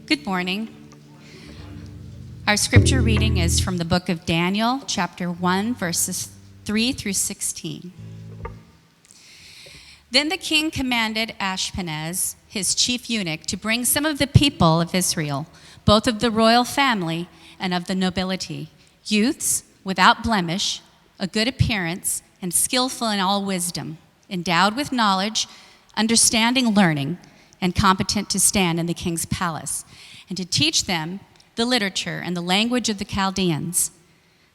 Good morning. Our scripture reading is from the book of Daniel, chapter 1, verses 3 through 16. Then the king commanded Ashpenaz, his chief eunuch, to bring some of the people of Israel, both of the royal family and of the nobility, youths without blemish, a good appearance, and skillful in all wisdom, endowed with knowledge, understanding learning, and competent to stand in the king's palace, and to teach them the literature and the language of the Chaldeans.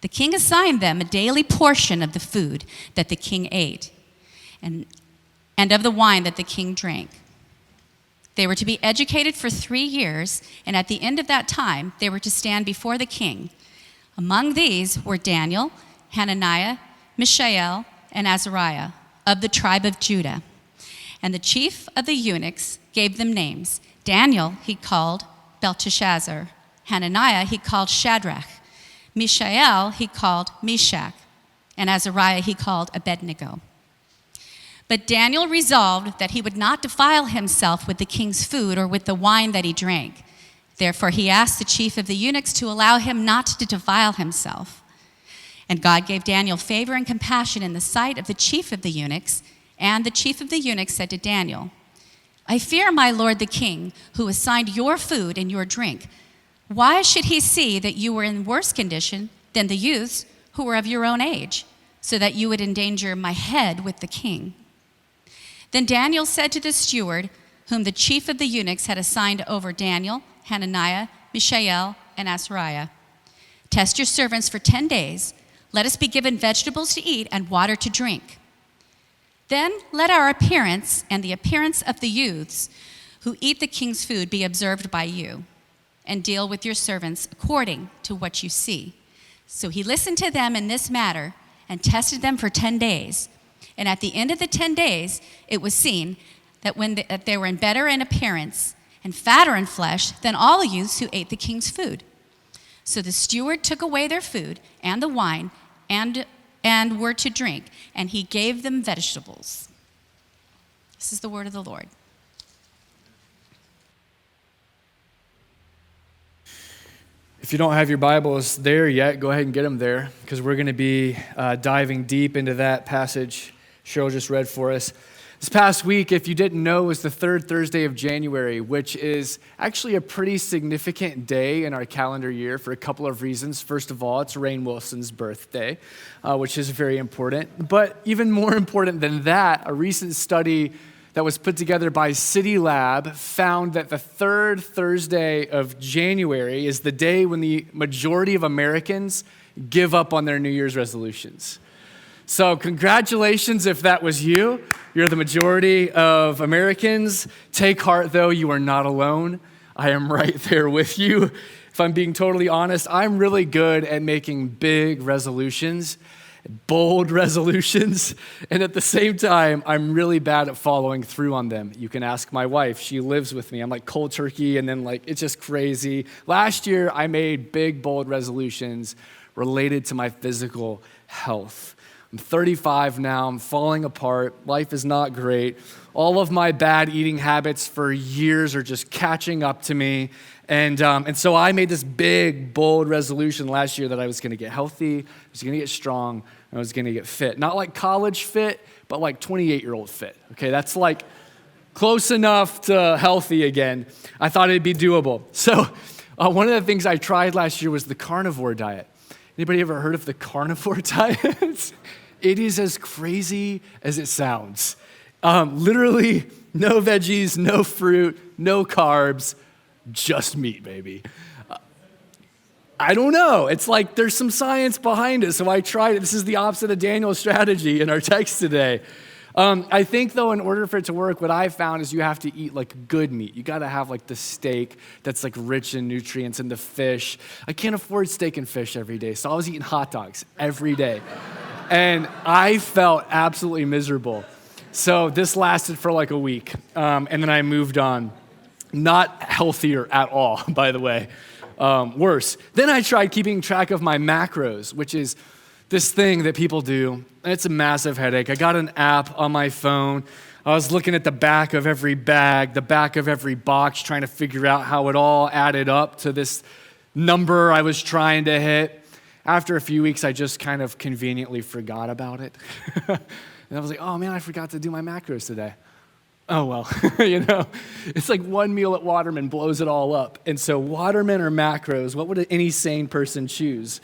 The king assigned them a daily portion of the food that the king ate, and of the wine that the king drank. They were to be educated for 3 years, and at the end of that time, they were to stand before the king. Among these were Daniel, Hananiah, Mishael, and Azariah, of the tribe of Judah. And the chief of the eunuchs gave them names. Daniel he called Belteshazzar. Hananiah he called Shadrach. Mishael he called Meshach. And Azariah he called Abednego. But Daniel resolved that he would not defile himself with the king's food or with the wine that he drank. Therefore he asked the chief of the eunuchs to allow him not to defile himself. And God gave Daniel favor and compassion in the sight of the chief of the eunuchs. And the chief of the eunuchs said to Daniel, I fear my lord the king, who assigned your food and your drink. Why should he see that you were in worse condition than the youths who were of your own age, so that you would endanger my head with the king? Then Daniel said to the steward, whom the chief of the eunuchs had assigned over Daniel, Hananiah, Mishael, and Azariah, test your servants for 10 days. Let us be given vegetables to eat and water to drink. Then let our appearance and the appearance of the youths who eat the king's food be observed by you, and deal with your servants according to what you see. So he listened to them in this matter and tested them for 10 days. And at the end of the 10 days, it was seen that that they were better in appearance and fatter in flesh than all the youths who ate the king's food. So the steward took away their food and the wine and were to drink, and he gave them vegetables. This is the word of the Lord. If you don't have your Bibles there yet, go ahead and get them there, because we're going to be diving deep into that passage Cheryl just read for us. This past week, if you didn't know, was the third Thursday of January, which is actually a pretty significant day in our calendar year for a couple of reasons. First of all, it's Rainn Wilson's birthday, which is very important. But even more important than that, a recent study that was put together by City Lab found that the third Thursday of January is the day when the majority of Americans give up on their New Year's resolutions. So congratulations if that was you. You're the majority of Americans. Take heart, though, you are not alone. I am right there with you. If I'm being totally honest, I'm really good at making big resolutions, bold resolutions, and at the same time, I'm really bad at following through on them. You can ask my wife. She lives with me. I'm like cold turkey, and then it's just crazy. Last year, I made big, bold resolutions related to my physical health. I'm 35 now, I'm falling apart, life is not great. All of my bad eating habits for years are just catching up to me. And so I made this big, bold resolution last year that I was gonna get healthy, I was gonna get strong, and I was gonna get fit. Not like college fit, but like 28-year-old fit, okay? That's like close enough to healthy again. I thought it'd be doable. So one of the things I tried last year was the Carnivore Diet. Anybody ever heard of the Carnivore Diet? It is as crazy as it sounds. Literally, no veggies, no fruit, no carbs, just meat, baby. I don't know. It's like there's some science behind it, so I tried it. This is the opposite of Daniel's strategy in our text today. I think, though, in order for it to work, what I've found is you have to eat good meat. You got to have the steak that's rich in nutrients, and the fish. I can't afford steak and fish every day, so I was eating hot dogs every day. And I felt absolutely miserable. So this lasted for a week, and then I moved on. Not healthier at all, by the way. Worse. Then I tried keeping track of my macros, which is this thing that people do, and it's a massive headache. I got an app on my phone. I was looking at the back of every bag, the back of every box, trying to figure out how it all added up to this number I was trying to hit. After a few weeks, I just kind of conveniently forgot about it. And I was like, oh man, I forgot to do my macros today. Oh well, it's like one meal at Waterman blows it all up. And so Waterman or macros, what would any sane person choose?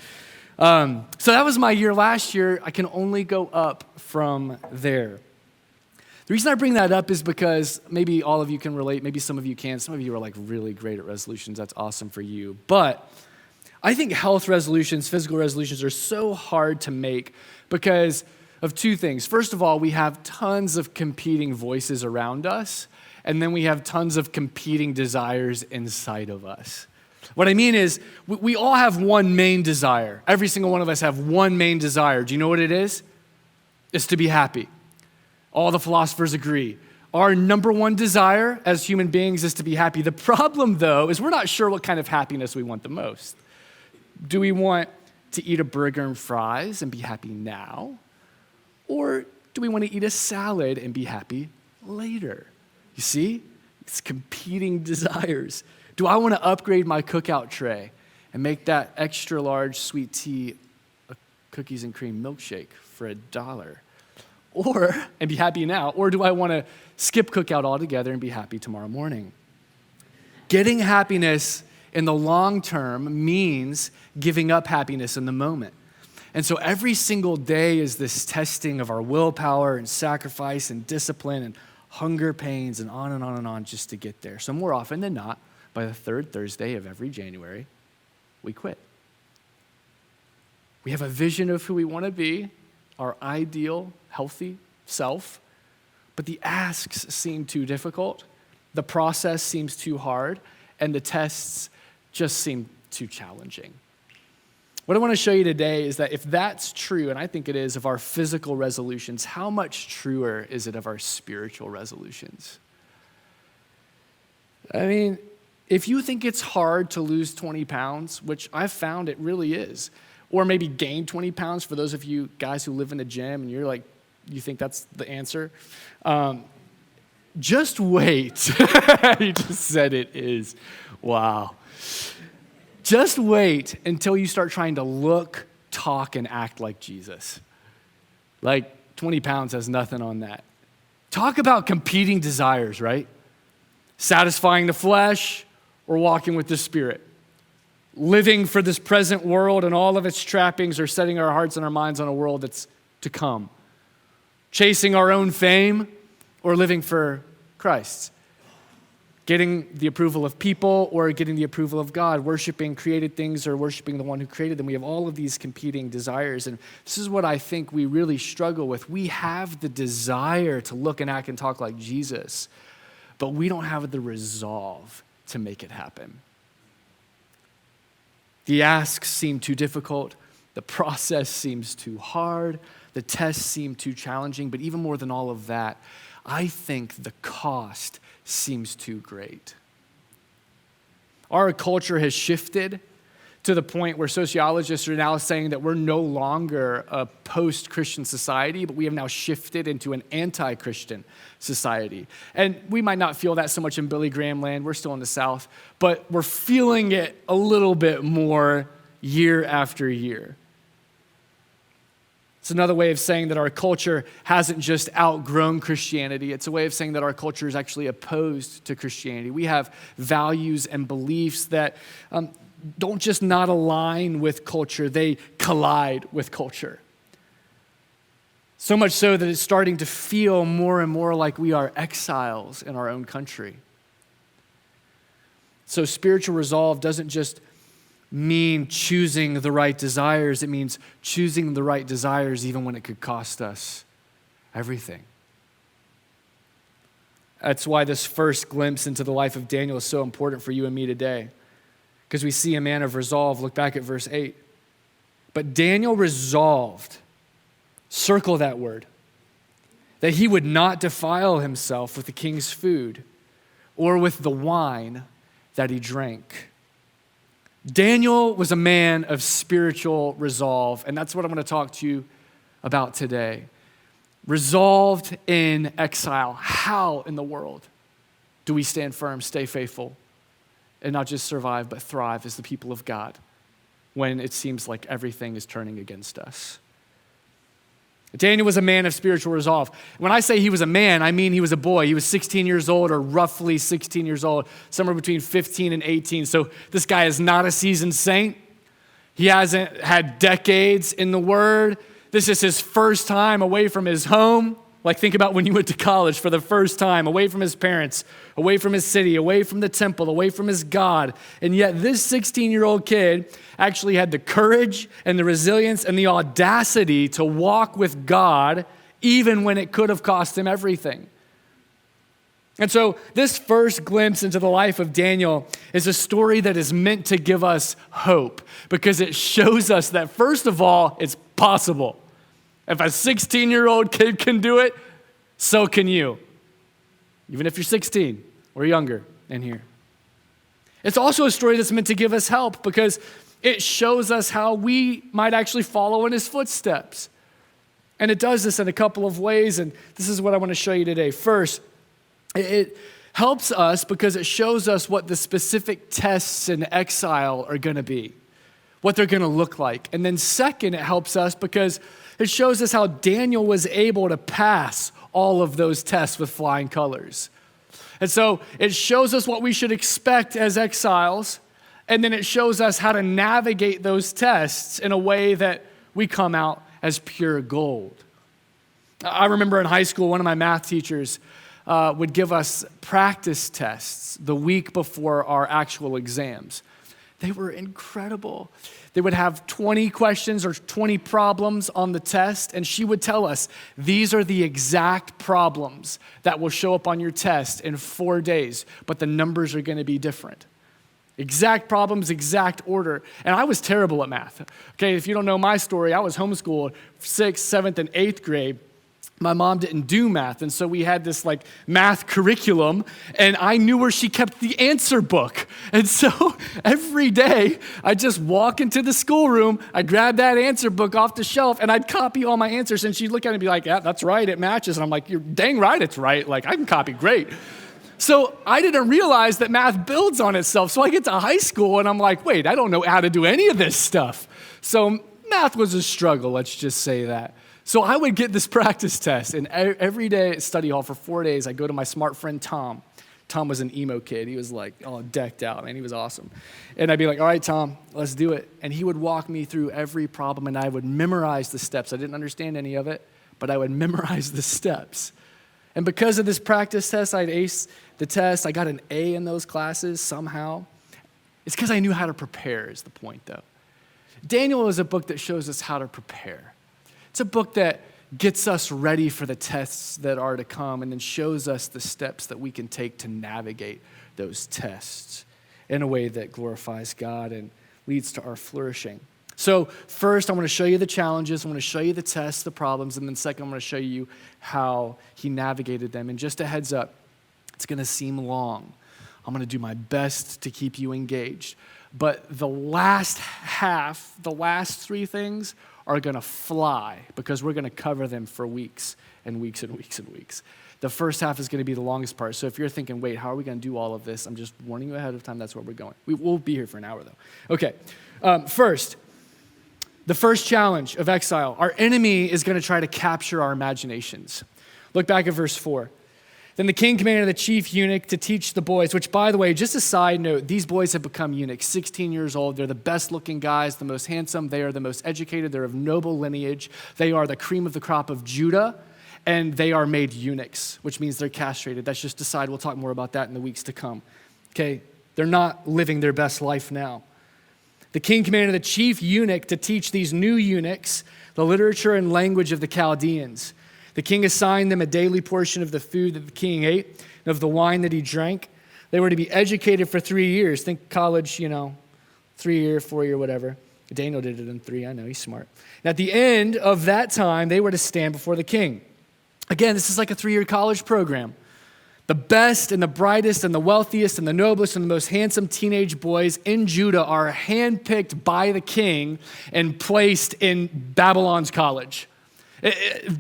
So that was my year last year. I can only go up from there. The reason I bring that up is because maybe all of you can relate, maybe some of you can. Some of you are like really great at resolutions. That's awesome for you. But I think health resolutions, physical resolutions are so hard to make because of two things. First of all, we have tons of competing voices around us, and then we have tons of competing desires inside of us. What I mean is we all have one main desire. Every single one of us have one main desire. Do you know what it is? It's to be happy. All the philosophers agree. Our number one desire as human beings is to be happy. The problem, though, is we're not sure what kind of happiness we want the most. Do we want to eat a burger and fries and be happy now? Or do we want to eat a salad and be happy later? You see? It's competing desires. Do I want to upgrade my cookout tray and make that extra large sweet tea a cookies and cream milkshake for $1? And be happy now, or do I want to skip cookout altogether and be happy tomorrow morning? Getting happiness in the long term means giving up happiness in the moment. And so every single day is this testing of our willpower and sacrifice and discipline and hunger pains and on and on and on just to get there. So more often than not, by the third Thursday of every January, we quit. We have a vision of who we want to be, our ideal, healthy self, but the asks seem too difficult, the process seems too hard, and the tests just seem too challenging. What I want to show you today is that if that's true, and I think it is, of our physical resolutions, how much truer is it of our spiritual resolutions? I mean, if you think it's hard to lose 20 pounds, which I've found it really is, or maybe gain 20 pounds for those of you guys who live in the gym and you're like, you think that's the answer? Just wait. You just said it is. Wow. Just wait until you start trying to look, talk, and act like Jesus. Like 20 pounds has nothing on that. Talk about competing desires, right? Satisfying the flesh or walking with the Spirit. Living for this present world and all of its trappings, or setting our hearts and our minds on a world that's to come. Chasing our own fame or living for Christ. Getting the approval of people or getting the approval of God. Worshiping created things or worshiping the one who created them. We have all of these competing desires. And this is what I think we really struggle with. We have the desire to look and act and talk like Jesus, but we don't have the resolve to make it happen. The asks seem too difficult. The process seems too hard. The tests seem too challenging. But even more than all of that, I think the cost seems too great. Our culture has shifted to the point where sociologists are now saying that we're no longer a post-Christian society, but we have now shifted into an anti-Christian society. And we might not feel that so much in Billy Graham land. We're still in the South, but we're feeling it a little bit more year after year. It's another way of saying that our culture hasn't just outgrown Christianity. It's a way of saying that our culture is actually opposed to Christianity. We have values and beliefs that don't just not align with culture, they collide with culture. So much so that it's starting to feel more and more like we are exiles in our own country. So spiritual resolve doesn't just mean choosing the right desires. It means choosing the right desires even when it could cost us everything. That's why this first glimpse into the life of Daniel is so important for you and me today. Because we see a man of resolve. Look back at verse 8. But Daniel resolved, circle that word, that he would not defile himself with the king's food or with the wine that he drank. Daniel was a man of spiritual resolve, and that's what I'm going to talk to you about today. resolved in exile. How in the world do we stand firm, stay faithful, and not just survive, but thrive as the people of God when it seems like everything is turning against us? Daniel was a man of spiritual resolve. When I say he was a man, I mean he was a boy. He was 16 years old, or roughly 16 years old, somewhere between 15 and 18. So this guy is not a seasoned saint. He hasn't had decades in the Word. This is his first time away from his home. Like, think about when you went to college for the first time, away from his parents, away from his city, away from the temple, away from his God. And yet this 16-year-old kid actually had the courage and the resilience and the audacity to walk with God, even when it could have cost him everything. And so this first glimpse into the life of Daniel is a story that is meant to give us hope, because it shows us that, first of all, it's possible. If a 16-year-old kid can do it, so can you. Even if you're 16 or younger in here. It's also a story that's meant to give us help, because it shows us how we might actually follow in his footsteps. And it does this in a couple of ways, and this is what I want to show you today. First, it helps us because it shows us what the specific tests in exile are going to be, what they're going to look like. And then second, it helps us because it shows us how Daniel was able to pass all of those tests with flying colors. And so it shows us what we should expect as exiles, and then it shows us how to navigate those tests in a way that we come out as pure gold. I remember in high school, one of my math teachers would give us practice tests the week before our actual exams. They were incredible. They would have 20 questions or 20 problems on the test, and she would tell us, these are the exact problems that will show up on your test in 4 days, but the numbers are going to be different. Exact problems, exact order. And I was terrible at math. Okay, if you don't know my story, I was homeschooled 6th, 7th, and 8th grade. My mom didn't do math, and so we had this math curriculum, and I knew where she kept the answer book. And so every day, I'd just walk into the schoolroom, I'd grab that answer book off the shelf, and I'd copy all my answers, and she'd look at it and be like, yeah, that's right, it matches. And I'm like, you're dang right it's right. I can copy great. So I didn't realize that math builds on itself. So I get to high school, and I'm like, wait, I don't know how to do any of this stuff. So math was a struggle, let's just say that. So I would get this practice test, and every day at study hall for 4 days, I'd go to my smart friend Tom. Tom was an emo kid. He was all decked out, man. He was awesome. And I'd be like, all right, Tom, let's do it. And he would walk me through every problem, and I would memorize the steps. I didn't understand any of it, but I would memorize the steps. And because of this practice test, I'd ace the test. I got an A in those classes somehow. It's because I knew how to prepare is the point, though. Daniel is a book that shows us how to prepare. It's a book that gets us ready for the tests that are to come, and then shows us the steps that we can take to navigate those tests in a way that glorifies God and leads to our flourishing. So first, I want to show you the challenges. I want to show you the tests, the problems, and then second, I'm going to show you how he navigated them. And just a heads up, it's going to seem long. I'm going to do my best to keep you engaged. But the last half, the last three things are going to fly, because we're going to cover them for weeks and weeks and weeks and weeks. The first half is going to be the longest part. So if you're thinking, wait, how are we going to do all of this? I'm just warning you ahead of time. That's where we're going. We'll be here for an hour, though. Okay. First, the first challenge of exile. Our enemy is going to try to capture our imaginations. Look back at verse 4. Then the king commanded the chief eunuch to teach the boys, which, by the way, just a side note, these boys have become eunuchs, 16 years old. They're the best looking guys, the most handsome. They are the most educated. They're of noble lineage. They are the cream of the crop of Judah, and they are made eunuchs, which means they're castrated. That's just a side. We'll talk more about that in the weeks to come. Okay, they're not living their best life now. The king commanded the chief eunuch to teach these new eunuchs the literature and language of the Chaldeans. The king assigned them a daily portion of the food that the king ate and of the wine that he drank. They were to be educated for 3 years. Think college, 3-year, 4-year, whatever. Daniel did it in 3. I know, he's smart. And at the end of that time, they were to stand before the king. Again, this is like a 3-year college program. The best and the brightest and the wealthiest and the noblest and the most handsome teenage boys in Judah are handpicked by the king and placed in Babylon's college.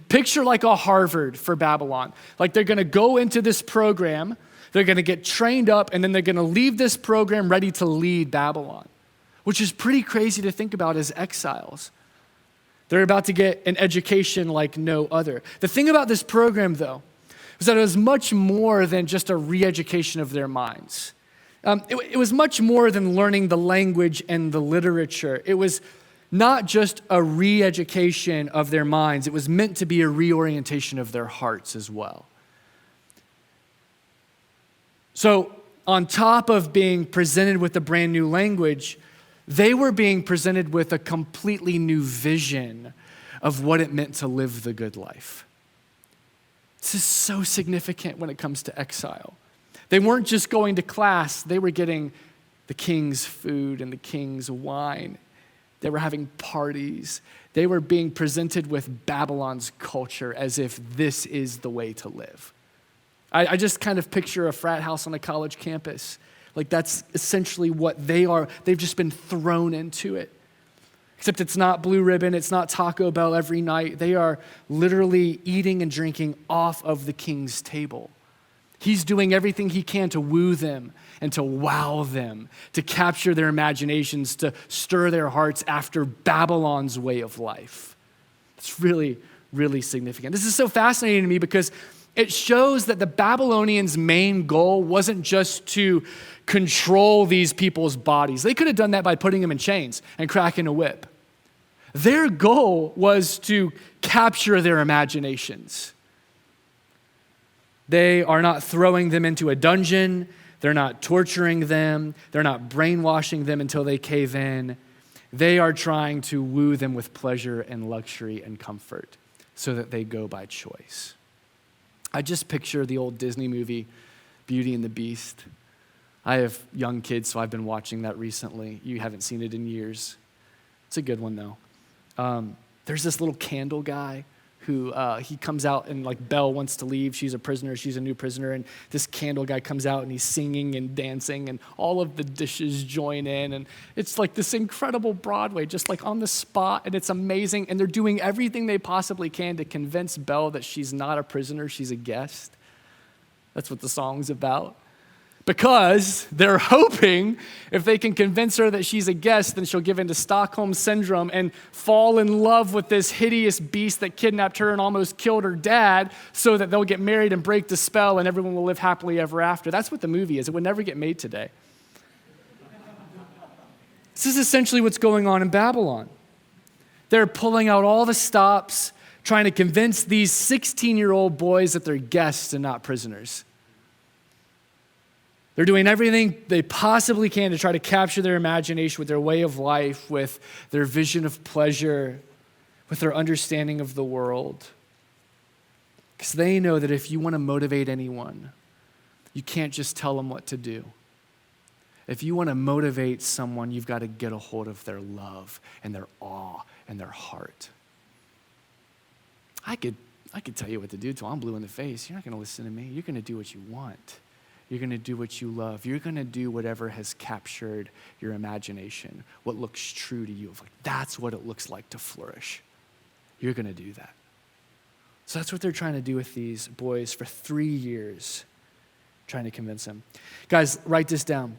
Picture like a Harvard for Babylon. Like they're going to go into this program, they're going to get trained up, and then they're going to leave this program ready to lead Babylon, which is pretty crazy to think about as exiles. They're about to get an education like no other. The thing about this program, though, was that it was much more than just a re-education of their minds. It was much more than learning the language and the literature. It was not just a re-education of their minds. It was meant to be a reorientation of their hearts as well. So on top of being presented with a brand new language, they were being presented with a completely new vision of what it meant to live the good life. This is so significant when it comes to exile. They weren't just going to class, they were getting the king's food and the king's wine. They were having parties. They were being presented with Babylon's culture as if this is the way to live. I just kind of picture a frat house on a college campus. Like that's essentially what they are. They've just been thrown into it. Except it's not Blue Ribbon, it's not Taco Bell every night. They are literally eating and drinking off of the king's table. He's doing everything he can to woo them and to wow them, to capture their imaginations, to stir their hearts after Babylon's way of life. It's really, really significant. This is so fascinating to me because it shows that the Babylonians' main goal wasn't just to control these people's bodies. They could have done that by putting them in chains and cracking a whip. Their goal was to capture their imaginations. They are not throwing them into a dungeon. They're not torturing them. They're not brainwashing them until they cave in. They are trying to woo them with pleasure and luxury and comfort so that they go by choice. I just picture the old Disney movie, Beauty and the Beast. I have young kids, so I've been watching that recently. You haven't seen it in years. It's a good one, though. There's this little candle guy who he comes out and like Belle wants to leave. She's a prisoner. She's a new prisoner. And this candle guy comes out and he's singing and dancing and all of the dishes join in. And it's like this incredible Broadway, just like on the spot. And it's amazing. And they're doing everything they possibly can to convince Belle that she's not a prisoner. She's a guest. That's what the song's about. Because they're hoping if they can convince her that she's a guest, then she'll give in to Stockholm Syndrome and fall in love with this hideous beast that kidnapped her and almost killed her dad so that they'll get married and break the spell and everyone will live happily ever after. That's what the movie is. It would never get made today. This is essentially what's going on in Babylon. They're pulling out all the stops, trying to convince these 16-year-old boys that they're guests and not prisoners. They're doing everything they possibly can to try to capture their imagination with their way of life, with their vision of pleasure, with their understanding of the world. Because they know that if you want to motivate anyone, you can't just tell them what to do. If you want to motivate someone, you've got to get a hold of their love and their awe and their heart. I could tell you what to do till I'm blue in the face. You're not going to listen to me. You're going to do what you want. You're going to do what you love. You're going to do whatever has captured your imagination, what looks true to you. Like, that's what it looks like to flourish. You're going to do that. So that's what they're trying to do with these boys for 3 years, trying to convince them. Guys, write this down.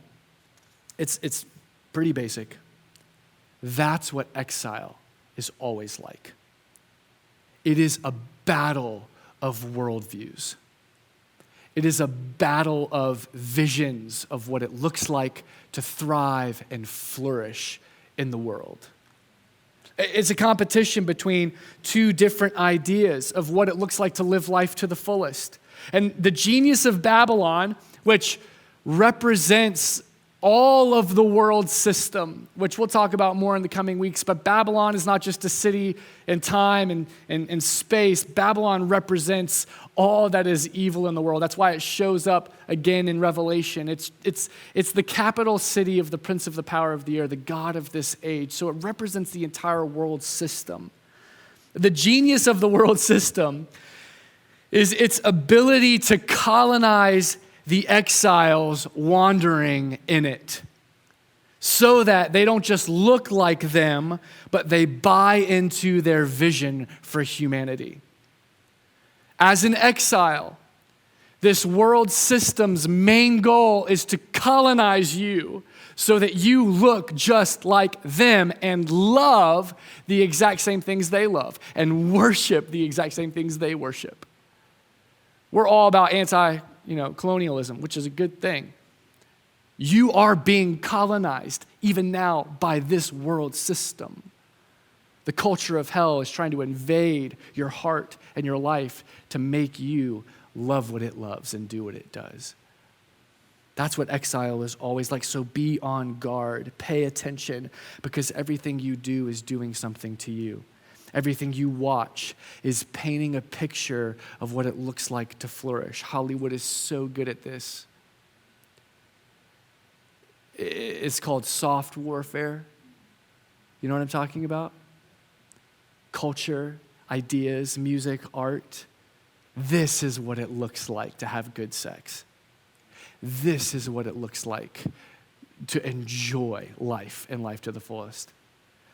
It's pretty basic. That's what exile is always like. It is a battle of worldviews. It is a battle of visions of what it looks like to thrive and flourish in the world. It's a competition between two different ideas of what it looks like to live life to the fullest. And the genius of Babylon, which represents all of the world system, which we'll talk about more in the coming weeks, but Babylon is not just a city in time and space. Babylon represents all that is evil in the world. That's why it shows up again in Revelation. It's the capital city of the prince of the power of the air, the god of this age. So it represents the entire world system. The genius of the world system is its ability to colonize the exiles wandering in it. so that they don't just look like them, but they buy into their vision for humanity. As an exile, this world system's main goal is to colonize you so that you look just like them and love the exact same things they love and worship the exact same things they worship. We're all about anti-colonialism, which is a good thing. You are being colonized even now by this world system. The culture of hell is trying to invade your heart and your life to make you love what it loves and do what it does. That's what exile is always like. So be on guard, pay attention, because everything you do is doing something to you. Everything you watch is painting a picture of what it looks like to flourish. Hollywood is so good at this. It's called soft warfare. You know what I'm talking about? Culture, ideas, music, art. This is what it looks like to have good sex. This is what it looks like to enjoy life and life to the fullest.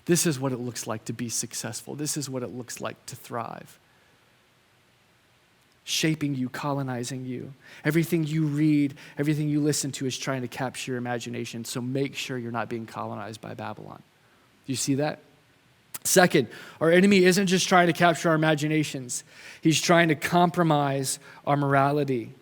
This is what it looks like to be successful. This is what it looks like to thrive. Shaping you, colonizing you. Everything you read, everything you listen to is trying to capture your imagination, so make sure you're not being colonized by Babylon. Do you see that? Second, our enemy isn't just trying to capture our imaginations. He's trying to compromise our morality.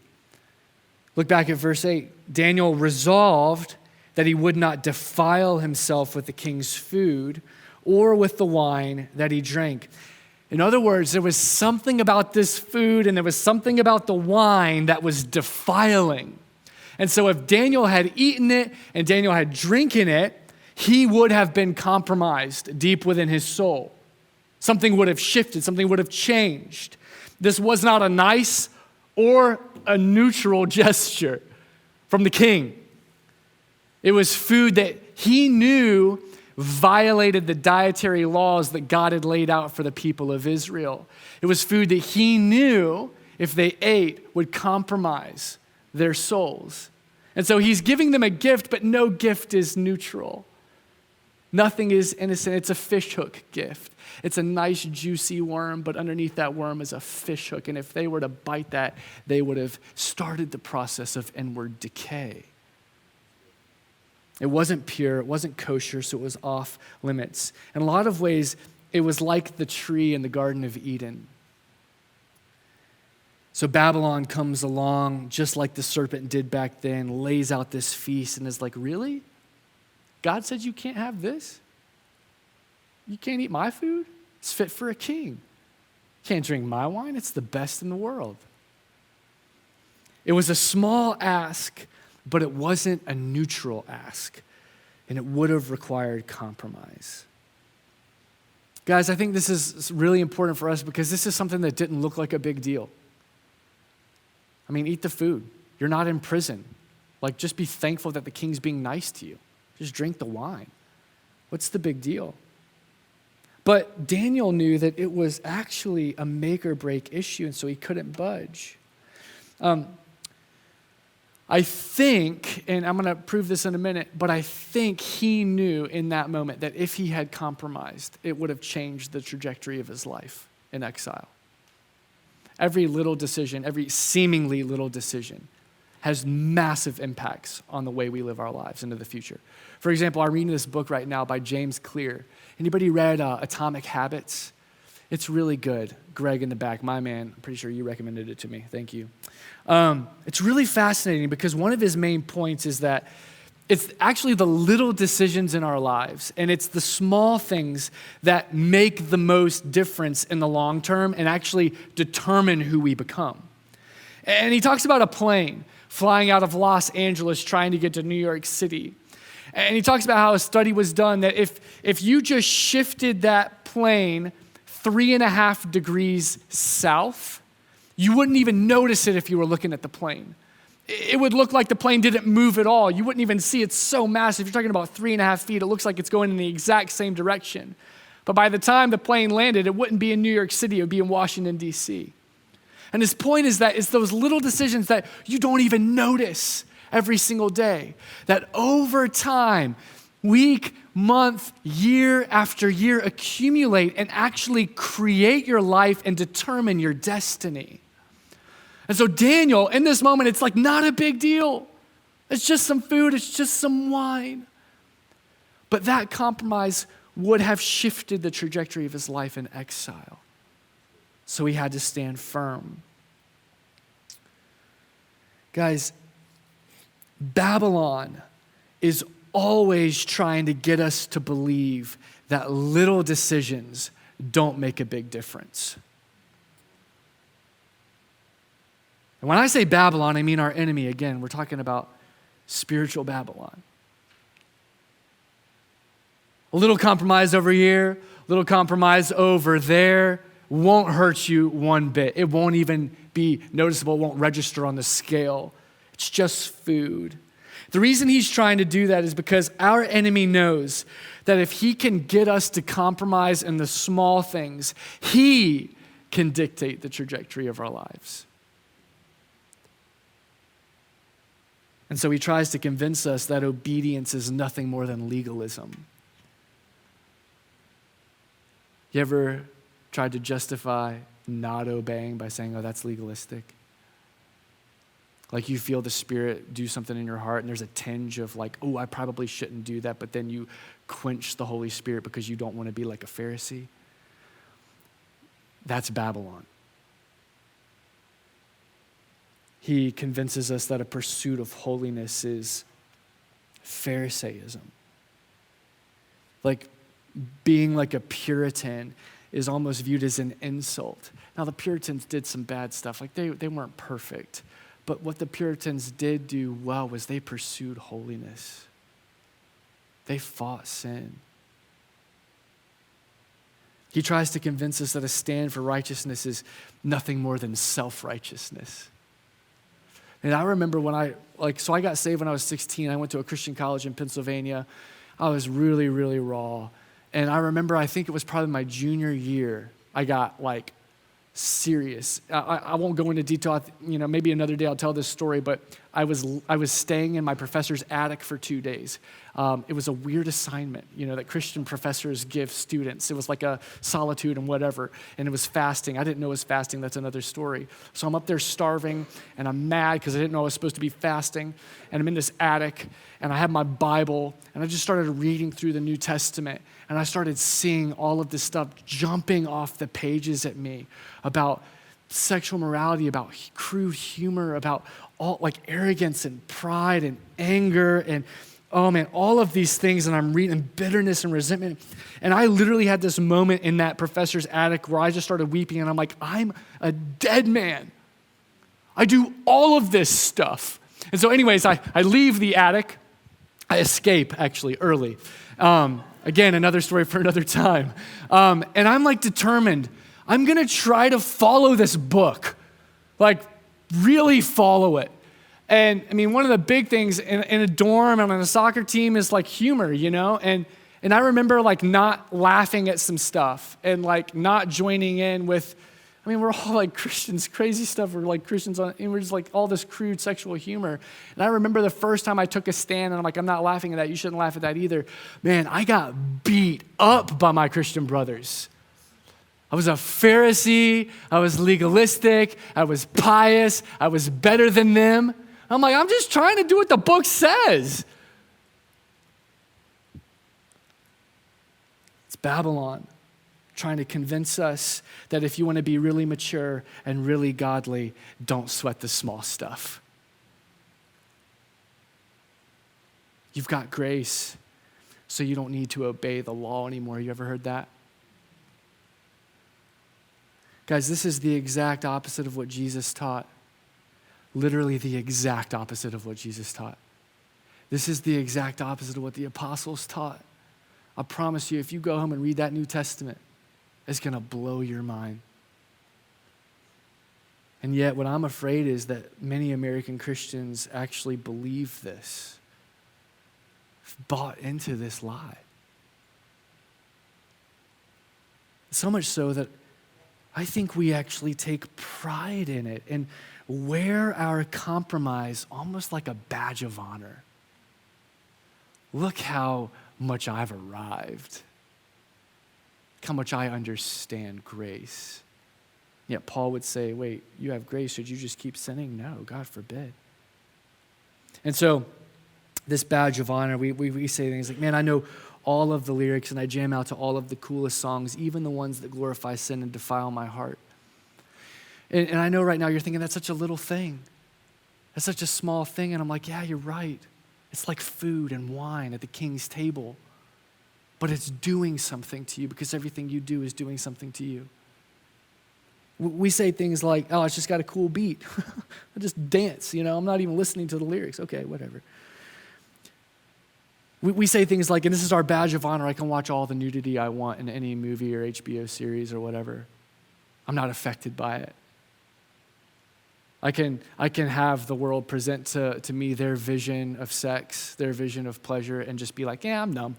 Look back at verse 8. Daniel resolved that he would not defile himself with the king's food or with the wine that he drank. In other words, there was something about this food and there was something about the wine that was defiling. And so if Daniel had eaten it and Daniel had drinking it, he would have been compromised deep within his soul. Something would have shifted, something would have changed. This was not a nice or a neutral gesture from the king. It was food that he knew violated the dietary laws that God had laid out for the people of Israel. It was food that he knew, if they ate, would compromise their souls. And so he's giving them a gift, but no gift is neutral. Nothing is innocent. It's a fishhook gift. It's a nice, juicy worm, but underneath that worm is a fishhook. And if they were to bite that, they would have started the process of inward decay. It wasn't pure, it wasn't kosher, so it was off limits. In a lot of ways, it was like the tree in the Garden of Eden. So Babylon comes along, just like the serpent did back then, lays out this feast and is like, really? God said you can't have this? You can't eat my food? It's fit for a king. You can't drink my wine? It's the best in the world. It was a small ask, but it wasn't a neutral ask, and it would have required compromise. Guys, I think this is really important for us because this is something that didn't look like a big deal. I mean, eat the food. You're not in prison. Like, just be thankful that the king's being nice to you. Just drink the wine. What's the big deal? But Daniel knew that it was actually a make or break issue, and so he couldn't budge. I think, and I'm going to prove this in a minute, but I think he knew in that moment that if he had compromised, it would have changed the trajectory of his life in exile. Every little decision, every seemingly little decision has massive impacts on the way we live our lives into the future. For example, I'm reading this book right now by James Clear. Anybody read Atomic Habits? It's really good. Greg in the back, my man, I'm pretty sure you recommended it to me. Thank you. It's really fascinating because one of his main points is that it's actually the little decisions in our lives, and it's the small things that make the most difference in the long term and actually determine who we become. And he talks about a plane flying out of Los Angeles trying to get to New York City. And he talks about how a study was done that if you just shifted that plane 3.5 degrees south, you wouldn't even notice it if you were looking at the plane. It would look like the plane didn't move at all. You wouldn't even see it's so massive. You're talking about 3.5 feet. It looks like it's going in the exact same direction. But by the time the plane landed, it wouldn't be in New York City. It would be in Washington, D.C. And his point is that it's those little decisions that you don't even notice every single day, that over time week, month, year after year accumulate and actually create your life and determine your destiny. And so Daniel, in this moment, it's like not a big deal. It's just some food, it's just some wine. But that compromise would have shifted the trajectory of his life in exile. So he had to stand firm. Guys, Babylon is always trying to get us to believe that little decisions don't make a big difference. And when I say Babylon, I mean our enemy. Again, we're talking about spiritual Babylon. A little compromise over here, a little compromise over there won't hurt you one bit. It won't even be noticeable, it won't register on the scale. It's just food. The reason he's trying to do that is because our enemy knows that if he can get us to compromise in the small things, he can dictate the trajectory of our lives. And so he tries to convince us that obedience is nothing more than legalism. You ever tried to justify not obeying by saying, oh, that's legalistic? Like you feel the Spirit do something in your heart and there's a tinge of like, oh, I probably shouldn't do that, but then you quench the Holy Spirit because you don't want to be like a Pharisee. That's Babylon. He convinces us that a pursuit of holiness is Pharisaism. Like being like a Puritan is almost viewed as an insult. Now the Puritans did some bad stuff. Like they weren't perfect. But what the Puritans did do well was they pursued holiness. They fought sin. He tries to convince us that a stand for righteousness is nothing more than self-righteousness. And I remember when I got saved when I was 16. I went to a Christian college in Pennsylvania. I was really, really raw. And I remember, I think it was probably my junior year, I got like serious. I won't go into detail. Maybe another day I'll tell this story, but I was staying in my professor's attic for 2 days. It was a weird assignment, that Christian professors give students. It was like a solitude and whatever, and it was fasting. I didn't know it was fasting. That's another story. So I'm up there starving, and I'm mad because I didn't know I was supposed to be fasting, and I'm in this attic, and I have my Bible, and I just started reading through the New Testament, and I started seeing all of this stuff jumping off the pages at me about sexual morality, about crude humor, about all like arrogance and pride and anger and oh man, all of these things, and I'm reading bitterness and resentment. And I literally had this moment in that professor's attic where I just started weeping, and I'm like, I'm a dead man. I do all of this stuff. And so anyways, I leave the attic. I escape, actually, early. Again, another story for another time. And I'm like determined. I'm going to try to follow this book, like really follow it. And I mean, one of the big things in a dorm and on a soccer team is like humor, And I remember like not laughing at some stuff and like not joining in with, we're all like Christians, crazy stuff. We're like Christians, and we're just like all this crude sexual humor. And I remember the first time I took a stand and I'm like, I'm not laughing at that. You shouldn't laugh at that either. Man, I got beat up by my Christian brothers. I was a Pharisee. I was legalistic. I was pious. I was better than them. I'm like, I'm just trying to do what the book says. It's Babylon trying to convince us that if you want to be really mature and really godly, don't sweat the small stuff. You've got grace, so you don't need to obey the law anymore. You ever heard that? Guys, this is the exact opposite of what Jesus taught. Literally the exact opposite of what Jesus taught. This is the exact opposite of what the apostles taught. I promise you, if you go home and read that New Testament, it's going to blow your mind. And yet, what I'm afraid is that many American Christians actually believe this, bought into this lie. So much so that I think we actually take pride in it and wear our compromise almost like a badge of honor. Look how much I've arrived. Look how much I understand grace. Yet Paul would say, wait, you have grace, should you just keep sinning? No, God forbid. And so this badge of honor, we say things like, man, I know all of the lyrics and I jam out to all of the coolest songs, even the ones that glorify sin and defile my heart. And I know right now you're thinking that's such a little thing. That's such a small thing. And I'm like, yeah, you're right. It's like food and wine at the king's table. But it's doing something to you because everything you do is doing something to you. We say things like, oh, it's just got a cool beat. I just dance, I'm not even listening to the lyrics. Okay, whatever. We say things like, and this is our badge of honor, I can watch all the nudity I want in any movie or HBO series or whatever. I'm not affected by it. I can have the world present to me their vision of sex, their vision of pleasure, and just be like, yeah, I'm numb.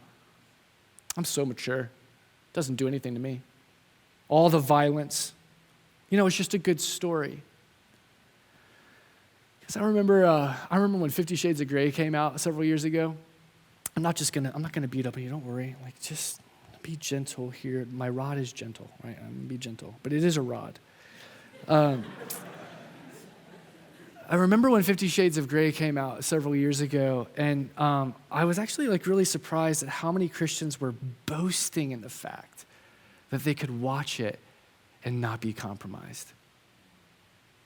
I'm so mature. It doesn't do anything to me. All the violence, it's just a good story. Because I remember when 50 Shades of Grey came out several years ago. I'm not gonna beat up on you, don't worry. Like, just be gentle here. My rod is gentle, right? I'm gonna be gentle, but it is a rod. I remember when 50 Shades of Grey came out several years ago, and I was actually really surprised at how many Christians were boasting in the fact that they could watch it and not be compromised.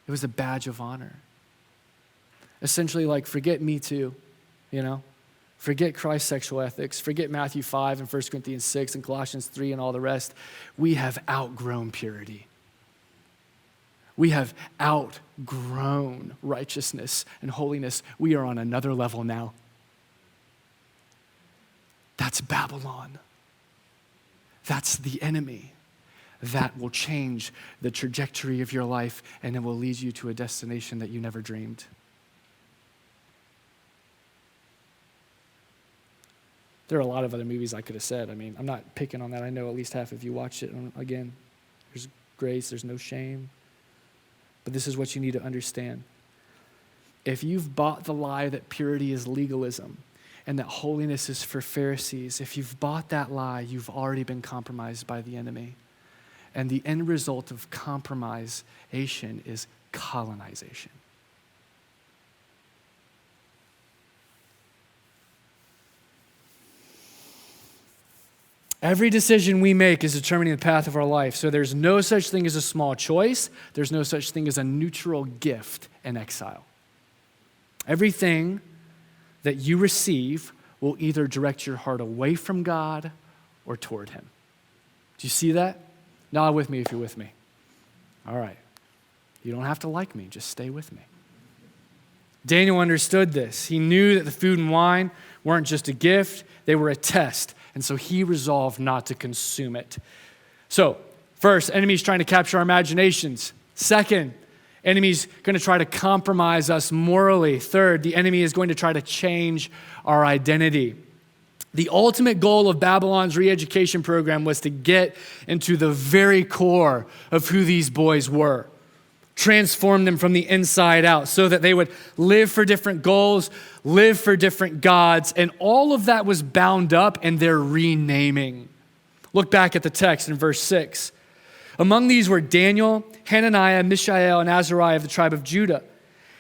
It was a badge of honor. Essentially, forget Me Too, Forget Christ's sexual ethics. Forget Matthew 5 and 1 Corinthians 6 and Colossians 3 and all the rest. We have outgrown purity. We have outgrown righteousness and holiness. We are on another level now. That's Babylon. That's the enemy. That will change the trajectory of your life, and it will lead you to a destination that you never dreamed. There are a lot of other movies I could have said. I'm not picking on that. I know at least half of you watched it. Again, there's grace, there's no shame. But this is what you need to understand. If you've bought the lie that purity is legalism and that holiness is for Pharisees, if you've bought that lie, you've already been compromised by the enemy. And the end result of compromisation is colonization. Every decision we make is determining the path of our life. So there's no such thing as a small choice. There's no such thing as a neutral gift in exile. Everything that you receive will either direct your heart away from God or toward him. Do you see that? Nod with me if you're with me. All right. You don't have to like me. Just stay with me. Daniel understood this. He knew that the food and wine weren't just a gift. They were a test. And so he resolved not to consume it. So, first, enemy's trying to capture our imaginations. Second, enemy's going to try to compromise us morally. Third, the enemy is going to try to change our identity. The ultimate goal of Babylon's re-education program was to get into the very core of who these boys were. Transform them from the inside out so that they would live for different goals, live for different gods, and all of that was bound up in their renaming. Look back at the text in verse 6. Among these were Daniel, Hananiah, Mishael, and Azariah of the tribe of Judah.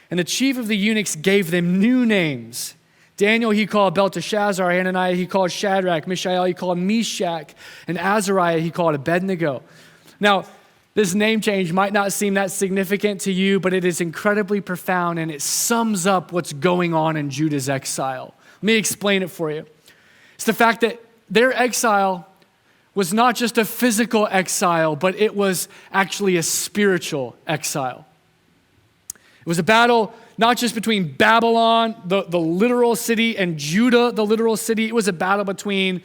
And the chief of the eunuchs gave them new names. Daniel he called Belteshazzar, Hananiah he called Shadrach, Mishael he called Meshach, and Azariah he called Abednego. Now, this name change might not seem that significant to you, but it is incredibly profound, and it sums up what's going on in Judah's exile. Let me explain it for you. It's the fact that their exile was not just a physical exile, but it was actually a spiritual exile. It was a battle not just between Babylon, the literal city, and Judah, the literal city. It was a battle between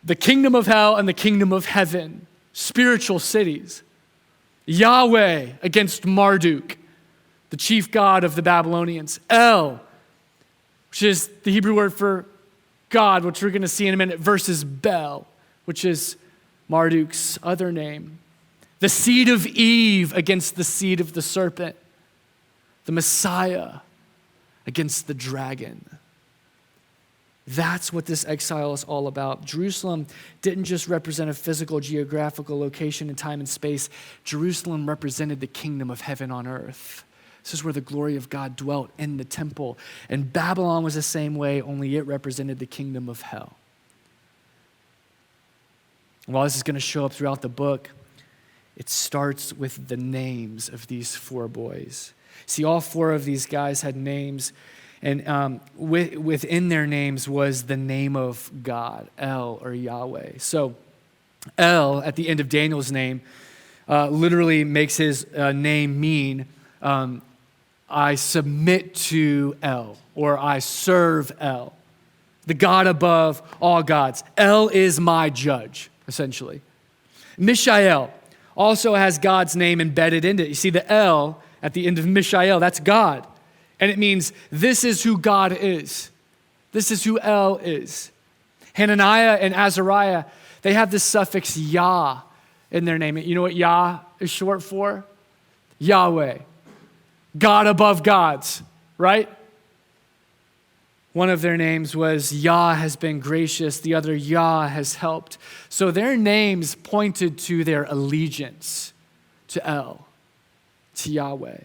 the kingdom of hell and the kingdom of heaven, spiritual cities. Yahweh against Marduk, the chief god of the Babylonians. El, which is the Hebrew word for God, which we're going to see in a minute, versus Bel, which is Marduk's other name. The seed of Eve against the seed of the serpent. The Messiah against the dragon. That's what this exile is all about. Jerusalem didn't just represent a physical geographical location in time and space. Jerusalem represented the kingdom of heaven on earth. This is where the glory of God dwelt, in the temple. And Babylon was the same way, only it represented the kingdom of hell. And while this is going to show up throughout the book, it starts with the names of these 4 boys. See, all 4 of these guys had names, and within their names was the name of God, El or Yahweh. So El, at the end of Daniel's name, literally makes his name mean, I submit to El, or I serve El, the God above all gods. El is my judge, essentially. Mishael also has God's name embedded in it. You see the El at the end of Mishael, that's God. And it means this is who God is. This is who El is. Hananiah and Azariah, they have the suffix Yah in their name. You know what Yah is short for? Yahweh. God above gods, right? One of their names was Yah has been gracious. The other, Yah has helped. So their names pointed to their allegiance to El, to Yahweh,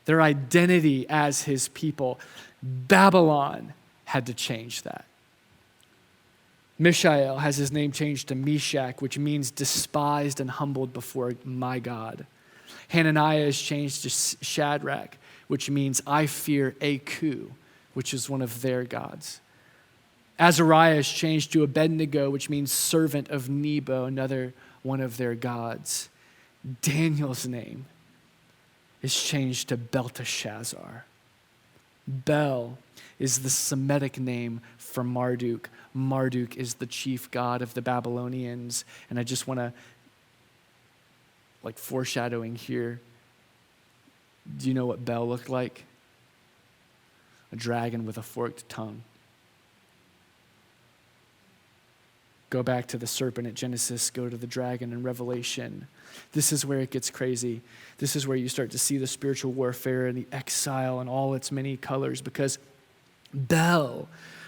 their identity as his people. Babylon had to change that. Mishael has his name changed to Meshach, which means despised and humbled before my God. Hananiah is changed to Shadrach, which means I fear Aku, which is one of their gods. Azariah is changed to Abednego, which means servant of Nebo, another one of their gods. Daniel's name is changed to Belteshazzar. Bel is the Semitic name for Marduk. Marduk is the chief god of the Babylonians. And I just want to, foreshadowing here, do you know what Bel looked like? A dragon with a forked tongue. Go back to the serpent at Genesis, go to the dragon in Revelation. This is where it gets crazy. This is where you start to see the spiritual warfare and the exile and all its many colors, because Bel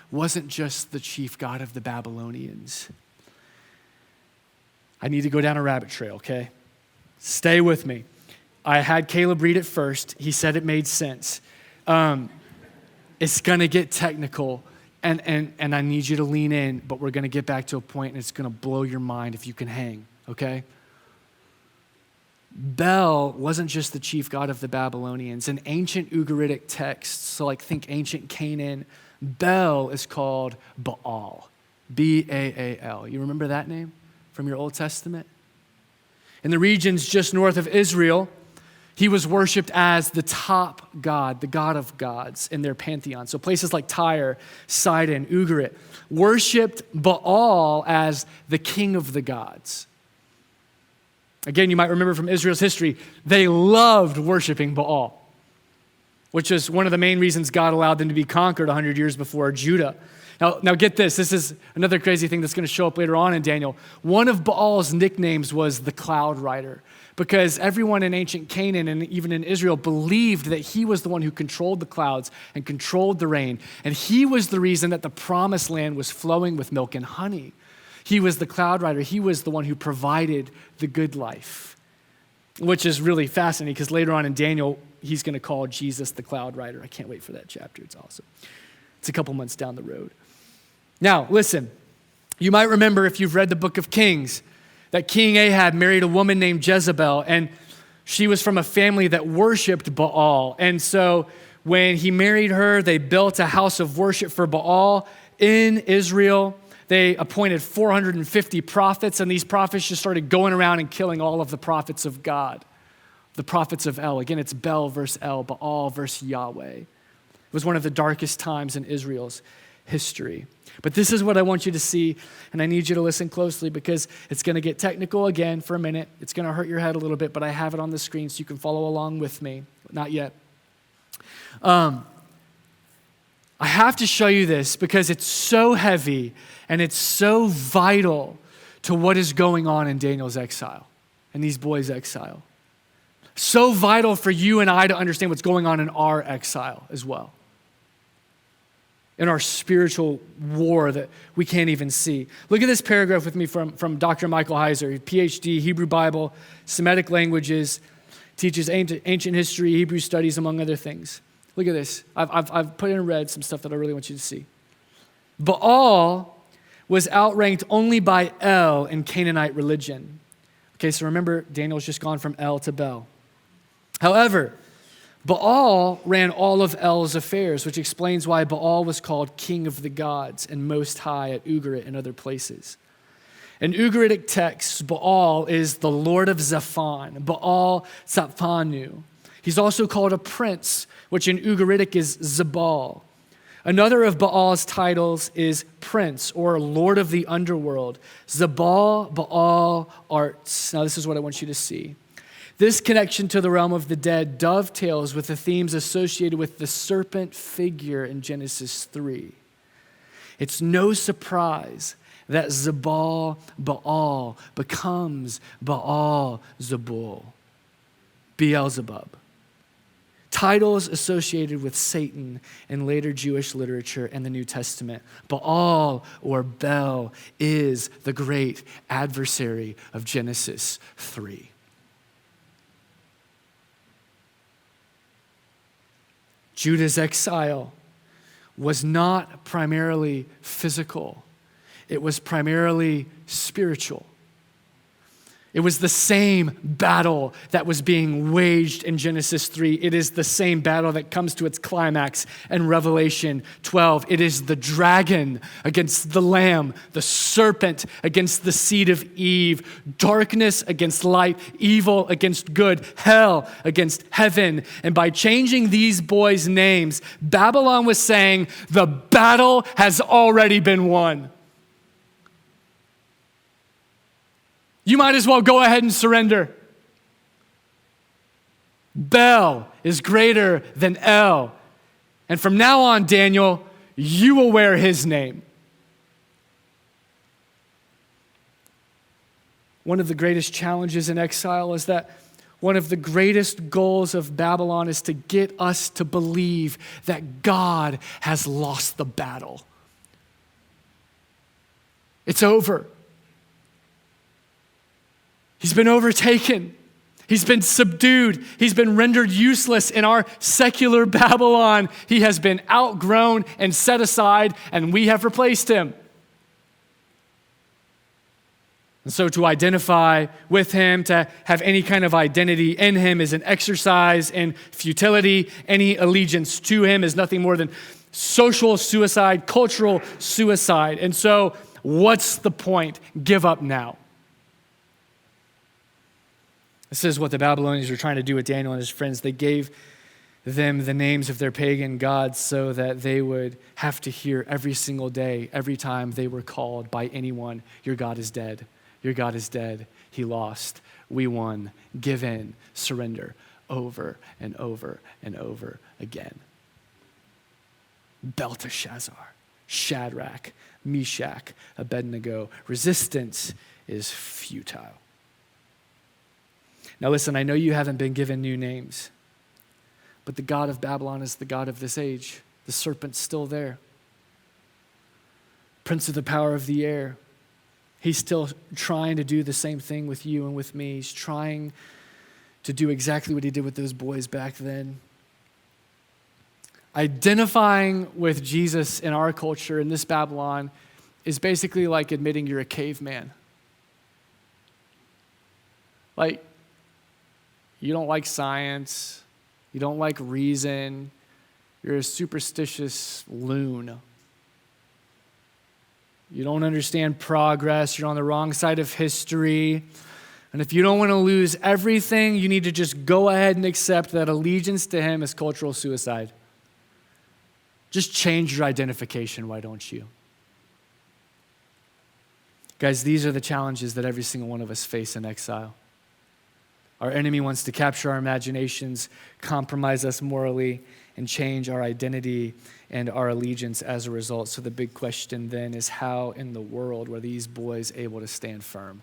wasn't just the chief god of the Babylonians. I need to go down a rabbit trail, okay? Stay with me. I had Caleb read it first. He said it made sense. It's going to get technical, and I need you to lean in, but we're going to get back to a point, and it's going to blow your mind if you can hang, okay? Bel wasn't just the chief god of the Babylonians. In ancient Ugaritic texts, so think ancient Canaan, Bel is called Baal, B-A-A-L. You remember that name from your Old Testament? In the regions just north of Israel, he was worshipped as the top god, the god of gods in their pantheon. So places like Tyre, Sidon, Ugarit worshipped Baal as the king of the gods. Again, you might remember from Israel's history, they loved worshiping Baal, which is one of the main reasons God allowed them to be conquered 100 years before Judah. Now get this. This is another crazy thing that's going to show up later on in Daniel. One of Baal's nicknames was the Cloud Rider, because everyone in ancient Canaan and even in Israel believed that he was the one who controlled the clouds and controlled the rain. And he was the reason that the promised land was flowing with milk and honey. He was the Cloud Rider. He was the one who provided the good life, which is really fascinating because later on in Daniel, he's going to call Jesus the Cloud Rider. I can't wait for that chapter. It's awesome. It's a couple months down the road. Now, listen, you might remember if you've read the book of Kings that King Ahab married a woman named Jezebel, and she was from a family that worshiped Baal. And so when he married her, they built a house of worship for Baal in Israel. They appointed 450 prophets, and these prophets just started going around and killing all of the prophets of God, the prophets of El. Again, it's Bel versus El, Baal versus Yahweh. It was one of the darkest times in Israel's history. But this is what I want you to see, and I need you to listen closely because it's going to get technical again for a minute. It's going to hurt your head a little bit, but I have it on the screen so you can follow along with me. Not yet. I have to show you this because it's so heavy and it's so vital to what is going on in Daniel's exile and these boys' exile. So vital for you and I to understand what's going on in our exile as well. in our spiritual war that we can't even see. Look at this paragraph with me from Dr. Michael Heiser, PhD, Hebrew Bible, Semitic languages, teaches ancient history, Hebrew studies, among other things. Look at this. I've put in red some stuff that I really want you to see. Baal was outranked only by El in Canaanite religion. Okay, so remember, Daniel's just gone from El to Bel. However, Baal ran all of El's affairs, which explains why Baal was called king of the gods and most high at Ugarit and other places. In Ugaritic texts, Baal is the Lord of Zaphon, Baal Tzapphanu. He's also called a prince, which in Ugaritic is Zabal. Another of Baal's titles is prince or Lord of the underworld, Zabal Baal Arts. Now this is what I want you to see. This connection to the realm of the dead dovetails with the themes associated with the serpent figure in Genesis 3. It's no surprise that Zabal Baal becomes Baal Zebul, Beelzebub. Titles associated with Satan in later Jewish literature and the New Testament. Baal or Bel is the great adversary of Genesis 3. Judah's exile was not primarily physical. It was primarily spiritual. It was the same battle that was being waged in Genesis 3. It is the same battle that comes to its climax in Revelation 12. It is the dragon against the lamb, the serpent against the seed of Eve, darkness against light, evil against good, hell against heaven. And by changing these boys' names, Babylon was saying, the battle has already been won. You might as well go ahead and surrender. Bel is greater than El. And from now on, Daniel, you will wear his name. One of the greatest challenges in exile is that one of the greatest goals of Babylon is to get us to believe that God has lost the battle. It's over. He's been overtaken. He's been subdued. He's been rendered useless in our secular Babylon. He has been outgrown and set aside, and we have replaced him. And so to identify with him, to have any kind of identity in him is an exercise in futility. Any allegiance to him is nothing more than social suicide, cultural suicide. And so what's the point? Give up now. This is what the Babylonians were trying to do with Daniel and his friends. They gave them the names of their pagan gods so that they would have to hear every single day, every time they were called by anyone, your God is dead. Your God is dead. He lost. We won. Give in. Surrender. Over and over and over again. Belteshazzar, Shadrach, Meshach, Abednego. Resistance is futile. Now listen, I know you haven't been given new names, but the God of Babylon is the God of this age. The serpent's still there. Prince of the power of the air. He's still trying to do the same thing with you and with me. He's trying to do exactly what he did with those boys back then. Identifying with Jesus in our culture, in this Babylon, is basically like admitting you're a caveman. Like, you don't like science. You don't like reason. You're a superstitious loon. You don't understand progress. You're on the wrong side of history. And if you don't want to lose everything, you need to just go ahead and accept that allegiance to him is cultural suicide. Just change your identification, why don't you? Guys, these are the challenges that every single one of us face in exile. Our enemy wants to capture our imaginations, compromise us morally, and change our identity and our allegiance as a result. So the big question then is, how in the world were these boys able to stand firm?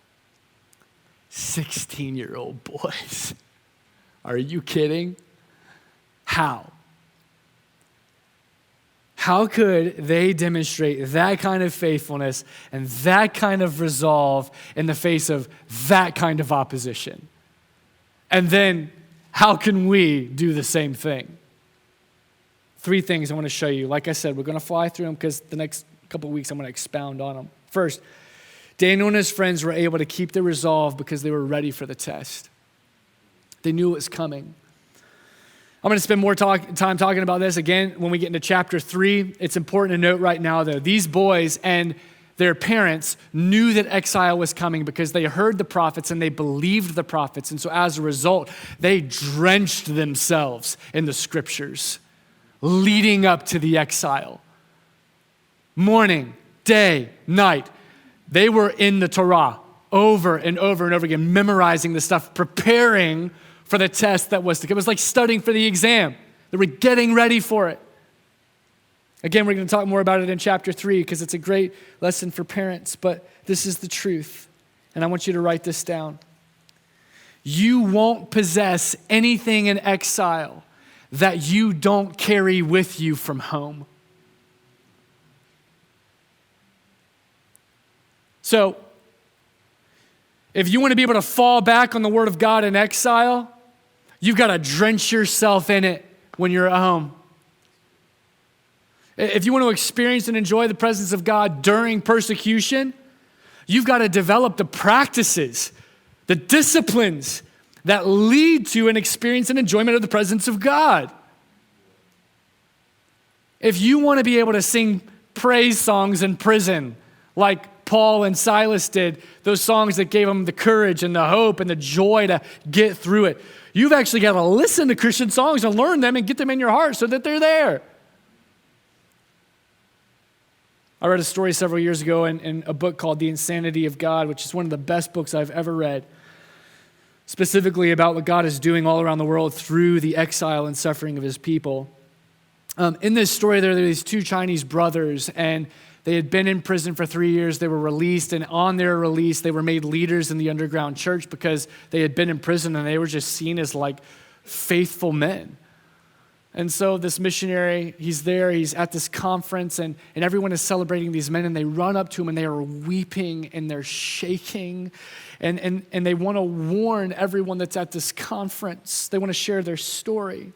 16-year-old boys. Are you kidding? How? How could they demonstrate that kind of faithfulness and that kind of resolve in the face of that kind of opposition? And then how can we do the same thing? 3 things I want to show you. Like I said, we're going to fly through them because the next couple of weeks I'm going to expound on them. First, Daniel and his friends were able to keep their resolve because they were ready for the test. They knew it was coming. I'm going to spend more time talking about this again when we get into chapter 3. It's important to note right now, though, these boys and their parents knew that exile was coming because they heard the prophets and they believed the prophets. And so as a result, they drenched themselves in the scriptures leading up to the exile. Morning, day, night, they were in the Torah over and over and over again, memorizing the stuff, preparing for the test that was to come. It was like studying for the exam. They were getting ready for it. Again, we're going to talk more about it in chapter 3 because it's a great lesson for parents, but this is the truth, and I want you to write this down. You won't possess anything in exile that you don't carry with you from home. So, if you want to be able to fall back on the Word of God in exile, you've got to drench yourself in it when you're at home. If you want to experience and enjoy the presence of God during persecution, you've got to develop the practices, the disciplines that lead to an experience and enjoyment of the presence of God. If you want to be able to sing praise songs in prison, like Paul and Silas did, those songs that gave them the courage and the hope and the joy to get through it, you've actually got to listen to Christian songs and learn them and get them in your heart so that they're there. I read a story several years ago in a book called The Insanity of God, which is one of the best books I've ever read, specifically about what God is doing all around the world through the exile and suffering of his people. In this story, there are these 2 Chinese brothers, and they had been in prison for 3 years. They were released, and on their release, they were made leaders in the underground church because they had been in prison, and they were just seen as like faithful men. And so this missionary, he's there, he's at this conference, and everyone is celebrating these men, and they run up to him, and they are weeping, and they're shaking, and they want to warn everyone that's at this conference. They want to share their story.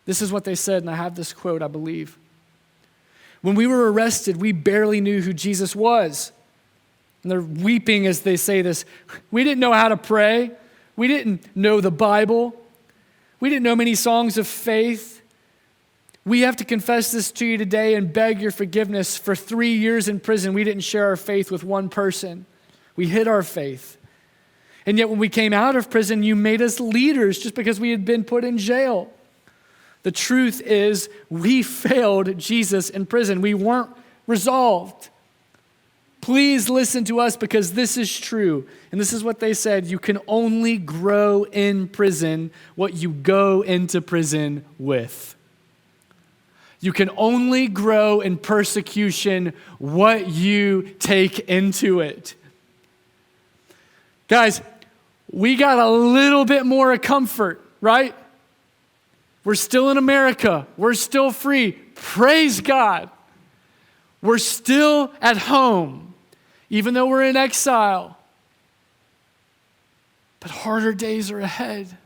This is what they said, and I have this quote, I believe. When we were arrested, we barely knew who Jesus was. And they're weeping as they say this. We didn't know how to pray. We didn't know the Bible. We didn't know many songs of faith. We have to confess this to you today and beg your forgiveness. For 3 years in prison, we didn't share our faith with one person. We hid our faith. And yet when we came out of prison, you made us leaders just because we had been put in jail. The truth is, we failed Jesus in prison. We weren't resolved. Please listen to us because this is true. And this is what they said. You can only grow in prison what you go into prison with. You can only grow in persecution what you take into it. Guys, we got a little bit more of comfort, right? We're still in America. We're still free. Praise God. We're still at home, even though we're in exile. But harder days are ahead.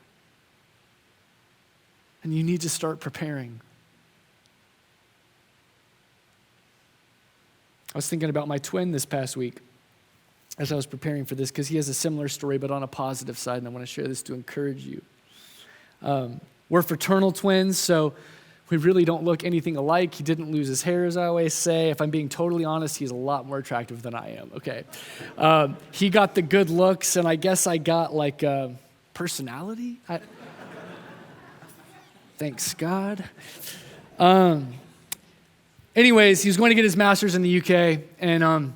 And you need to start preparing. I was thinking about my twin this past week as I was preparing for this because he has a similar story but on a positive side, and I want to share this to encourage you. We're fraternal twins, so we really don't look anything alike. He didn't lose his hair, as I always say. If I'm being totally honest, he's a lot more attractive than I am, okay? He got the good looks, and I guess I got like personality? Thanks, God. Anyways, he was going to get his master's in the UK, and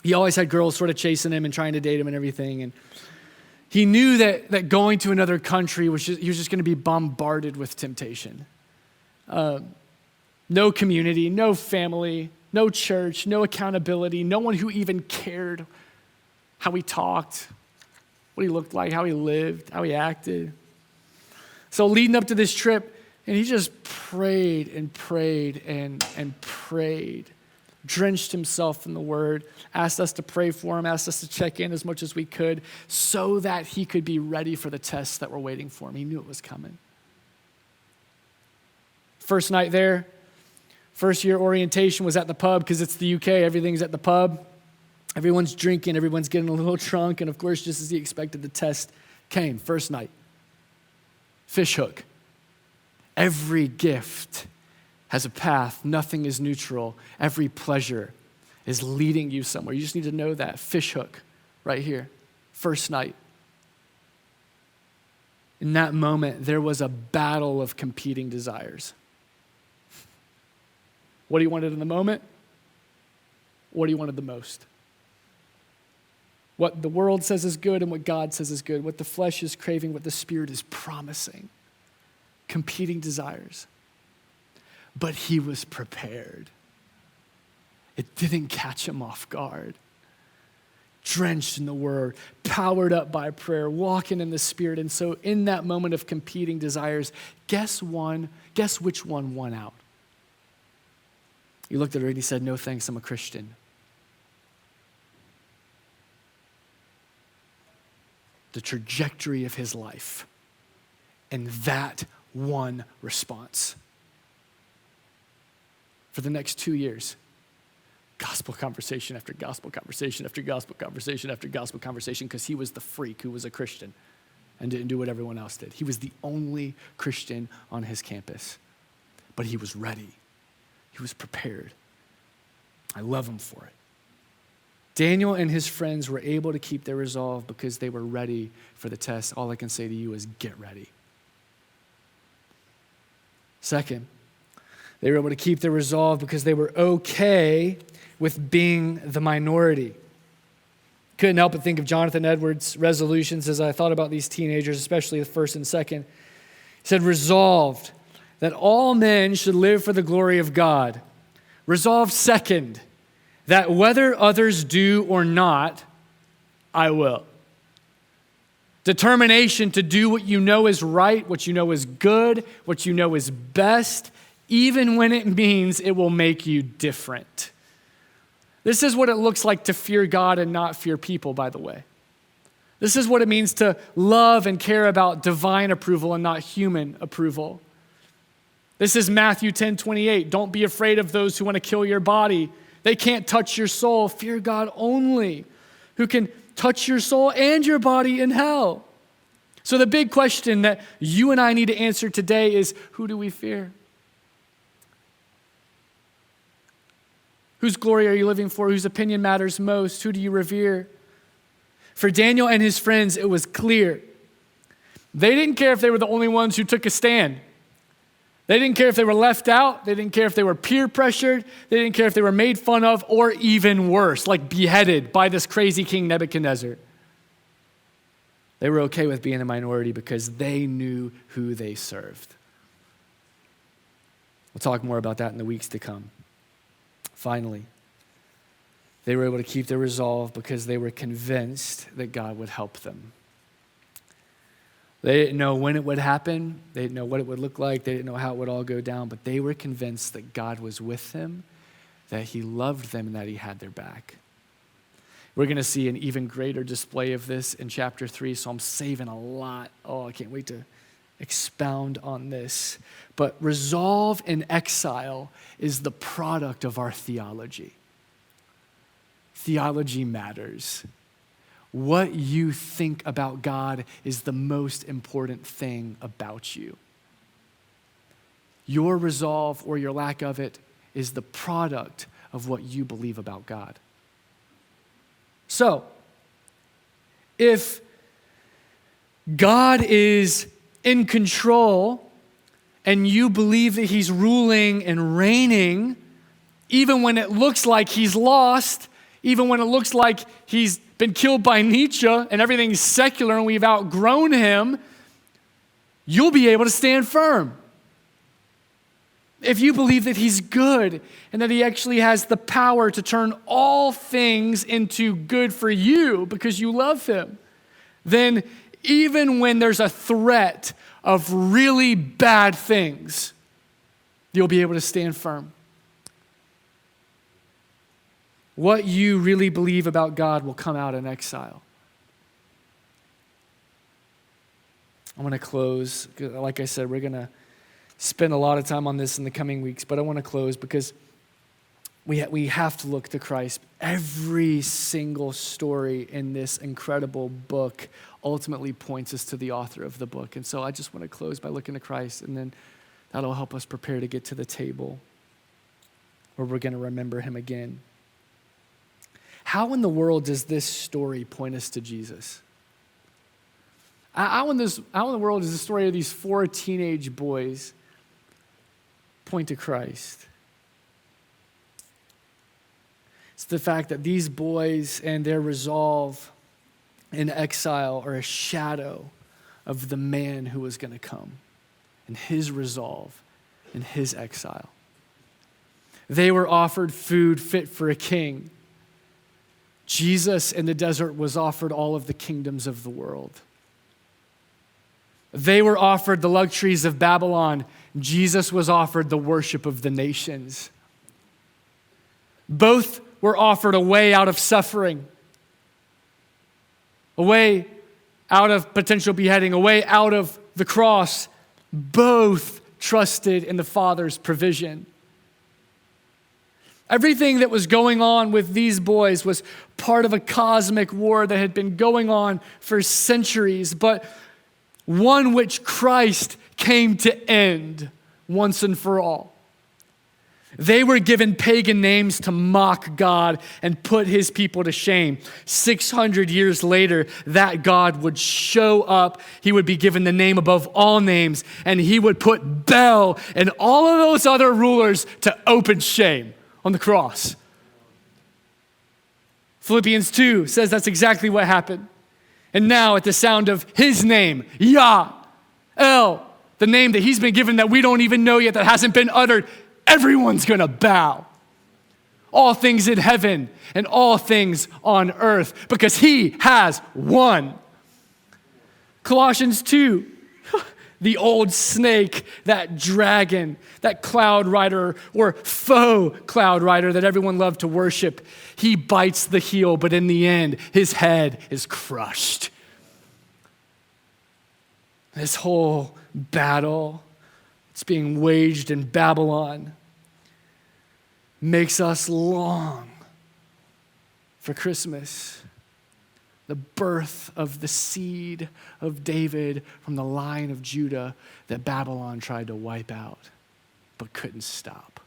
he always had girls sort of chasing him and trying to date him and everything. And he knew that going to another country, he was just going to be bombarded with temptation. No community, no family, no church, no accountability, no one who even cared how he talked, what he looked like, how he lived, how he acted. So leading up to this trip, And he just prayed and prayed and prayed, drenched himself in the word, asked us to pray for him, asked us to check in as much as we could so that he could be ready for the tests that were waiting for him. He knew it was coming. First night there, first year orientation was at the pub because it's the UK, everything's at the pub. Everyone's drinking, everyone's getting a little drunk, and of course, just as he expected, the test came. First night, fish hook. Every gift has a path. Nothing is neutral. Every pleasure is leading you somewhere. You just need to know that. Fish hook right here. First night. In that moment, there was a battle of competing desires. What he wanted in the moment? What he wanted the most? What the world says is good and what God says is good. What the flesh is craving, what the spirit is promising. Competing desires. But he was prepared. It didn't catch him off guard. Drenched in the word, powered up by prayer, walking in the spirit. And so in that moment of competing desires, guess which one won out? He looked at her and he said, "No thanks, I'm a Christian." The trajectory of his life and that one response. For the next 2 years, gospel conversation after gospel conversation after gospel conversation after gospel conversation, because he was the freak who was a Christian and didn't do what everyone else did. He was the only Christian on his campus, but he was ready. He was prepared. I love him for it. Daniel and his friends were able to keep their resolve because they were ready for the test. All I can say to you is get ready. Second, they were able to keep their resolve because they were okay with being the minority. Couldn't help but think of Jonathan Edwards' resolutions as I thought about these teenagers, especially the first and second. He said, resolved that all men should live for the glory of God. Resolved second, that whether others do or not, I will. Determination to do what you know is right, what you know is good, what you know is best, even when it means it will make you different. This is what it looks like to fear God and not fear people, by the way. This is what it means to love and care about divine approval and not human approval. This is Matthew 10:28. Don't be afraid of those who want to kill your body. They can't touch your soul. Fear God only, who can touch your soul and your body in hell. So the big question that you and I need to answer today is, who do we fear? Whose glory are you living for? Whose opinion matters most? Who do you revere? For Daniel and his friends, it was clear. They didn't care if they were the only ones who took a stand. They didn't care if they were left out. They didn't care if they were peer pressured. They didn't care if they were made fun of, or even worse, like beheaded by this crazy king Nebuchadnezzar. They were okay with being a minority because they knew who they served. We'll talk more about that in the weeks to come. Finally, they were able to keep their resolve because they were convinced that God would help them. They didn't know when it would happen. They didn't know what it would look like. They didn't know how it would all go down, but they were convinced that God was with them, that he loved them, and that he had their back. We're going to see an even greater display of this in chapter 3, so I'm saving a lot. Oh, I can't wait to expound on this. But resolve in exile is the product of our theology. Theology matters. What you think about God is the most important thing about you. Your resolve or your lack of it is the product of what you believe about God. So, if God is in control and you believe that he's ruling and reigning, even when it looks like he's lost, even when it looks like he's been killed by Nietzsche and everything's secular and we've outgrown him, you'll be able to stand firm. If you believe that he's good and that he actually has the power to turn all things into good for you because you love him, then even when there's a threat of really bad things, you'll be able to stand firm. What you really believe about God will come out in exile. I want to close. Like I said, we're going to spend a lot of time on this in the coming weeks, but I want to close because we have to look to Christ. Every single story in this incredible book ultimately points us to the author of the book. And so I just want to close by looking to Christ, and then that'll help us prepare to get to the table where we're going to remember him again. How in the world does this story point us to Jesus? How in the world does the story of these 4 teenage boys point to Christ? It's the fact that these boys and their resolve in exile are a shadow of the man who was going to come, and his resolve in his exile. They were offered food fit for a king. Jesus in the desert was offered all of the kingdoms of the world. They were offered the luxuries of Babylon. Jesus was offered the worship of the nations. Both were offered a way out of suffering, a way out of potential beheading, a way out of the cross. Both trusted in the Father's provision. Everything that was going on with these boys was part of a cosmic war that had been going on for centuries, but one which Christ came to end once and for all. They were given pagan names to mock God and put his people to shame. 600 years later, that God would show up. He would be given the name above all names, and he would put Bel and all of those other rulers to open shame on the cross. Philippians 2 says that's exactly what happened. And now at the sound of his name, Yah, El, the name that he's been given that we don't even know yet, that hasn't been uttered, everyone's going to bow. All things in heaven and all things on earth, because he has won. Colossians 2, the old snake, that dragon, that cloud rider or faux cloud rider that everyone loved to worship, he bites the heel, but in the end, his head is crushed. This whole battle that's being waged in Babylon makes us long for Christmas. The birth of the seed of David from the line of Judah that Babylon tried to wipe out, but couldn't stop.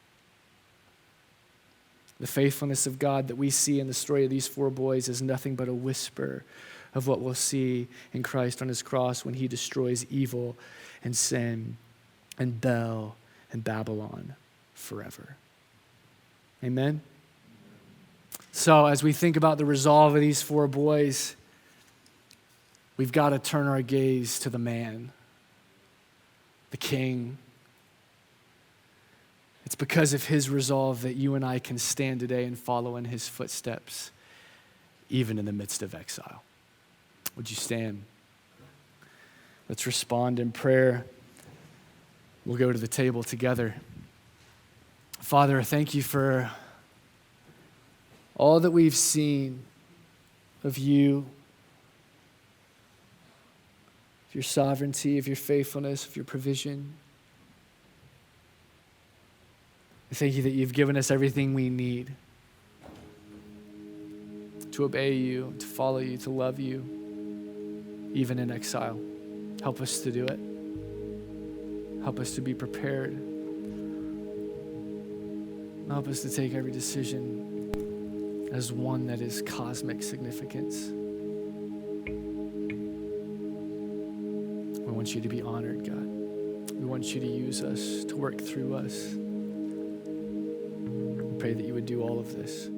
The faithfulness of God that we see in the story of these 4 boys is nothing but a whisper of what we'll see in Christ on his cross when he destroys evil and sin and Bel and Babylon forever. Amen? So as we think about the resolve of these 4 boys, we've got to turn our gaze to the man, the king. It's because of his resolve that you and I can stand today and follow in his footsteps, even in the midst of exile. Would you stand? Let's respond in prayer. We'll go to the table together. Father, thank you for all that we've seen of you, of your sovereignty, of your faithfulness, of your provision. I thank you that you've given us everything we need to obey you, to follow you, to love you, even in exile. Help us to do it. Help us to be prepared. Help us to take every decision as one that is cosmic significance. We want you to be honored, God. We want you to use us, to work through us. We pray that you would do all of this.